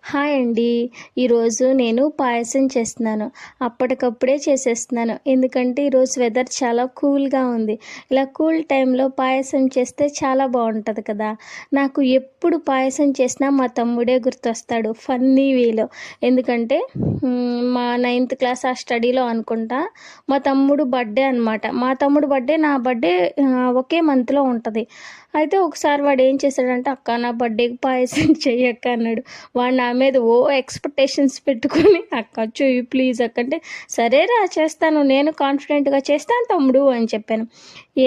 Hi అండి. ఈరోజు నేను పాయసం చేస్తున్నాను. అప్పటికప్పుడే చేసేస్తున్నాను. ఎందుకంటే ఈరోజు వెదర్ చాలా కూల్గా ఉంది. ఇలా కూల్ టైంలో పాయసం చేస్తే చాలా బాగుంటుంది కదా. నాకు ఎప్పుడు పాయసం చేసినా మా తమ్ముడే గుర్తొస్తాడు ఫన్నీ వేలో. ఎందుకంటే మా 9th క్లాస్ ఆ స్టడీలో అనుకుంటా మా తమ్ముడు బర్త్డే అనమాట. మా తమ్ముడు బర్త్డే నా బర్త్డే ఒకే మంత్లో ఉంటుంది. అయితే ఒకసారి వాడు ఏం చేశాడంటే, అక్క నా బర్త్డేకి పాయసం చెయ్యక్క అన్నాడు. వాడు నా మీద ఎక్స్పెక్టేషన్స్ పెట్టుకొని, అక్క చెయ్యి ప్లీజ్ అక్క అంటే, సరేరా చేస్తాను, నేను కాన్ఫిడెంట్గా చేస్తాను తమ్ముడు అని చెప్పాను.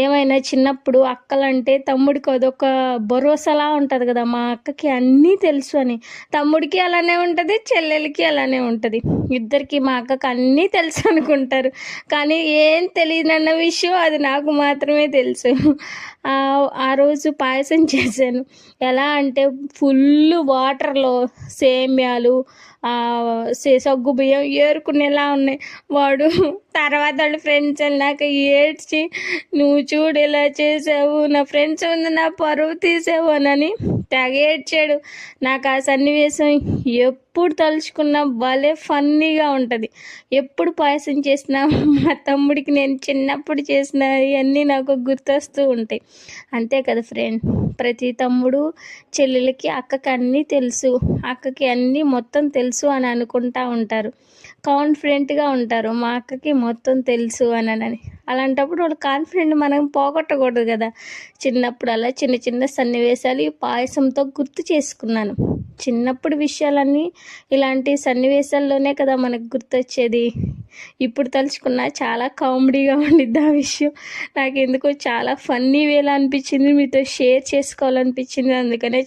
ఏమైనా చిన్నప్పుడు అక్కలంటే తమ్ముడికి అదొక భరోసాలా ఉంటుంది కదా. మా అక్కకి అన్నీ తెలుసు అని, తమ్ముడికి అలానే ఉంటుంది, చెల్లెలకి అలానే ఉంటుంది. ఇద్దరికి మా అక్కకి అన్నీ తెలుసు అనుకుంటారు, కానీ ఏం తెలియదన్న విషయం అది నాకు మాత్రమే తెలుసు. ఆ రోజు పాయసం చేశాను. ఎలా అంటే ఫుల్ వాటర్లో సేమ్యాలు సగ్గు బియ్యం ఏరుకునేలా ఉన్నాయి. వాడు తర్వాత వాళ్ళ ఫ్రెండ్స్ వెళ్ళాక ఏడ్చి, నువ్వు చూడు ఇలా చేసావు, నా ఫ్రెండ్స్ ముందు నా పరువు తీసావు అని తెగ ఏడ్చాడు. నాకు ఆ సన్నివేశం ఎప్పుడు తలుచుకున్నా భలే ఫన్నీగా ఉంటుంది. ఎప్పుడు పాయసం చేసినా మా తమ్ముడికి నేను చిన్నప్పుడు చేసిన ఇవన్నీ నాకు గుర్తొస్తూ ఉంటాయి. అంతే కదా ఫ్రెండ్, ప్రతి తమ్ముడు చెల్లెలకి అక్కకి అన్నీ తెలుసు, అక్కకి అన్నీ మొత్తం తెలుసు అని అనుకుంటూ ఉంటారు. కాన్ఫిడెంట్గా ఉంటారు, మా అక్కకి మొత్తం తెలుసు అని. అలాంటప్పుడు వాళ్ళ కాన్ఫిడెంట్ మనం పోగొట్టకూడదు కదా. చిన్నప్పుడు అలా చిన్న చిన్న సన్నివేశాలు ఈ పాయసంతో గుర్తు చేసుకున్నాను. చిన్నప్పుడు విషయాలన్నీ ఇలాంటి సన్నివేశాల్లోనే కదా మనకు గుర్తొచ్చేది. ఇప్పుడు తలుచుకున్నా చాలా కామెడీగా ఉండిద్ది ఆ విషయం. నాకు ఎందుకో చాలా ఫన్నీ వేలా అనిపించింది, మీతో షేర్ చేసుకోవాలనిపించింది, అందుకనే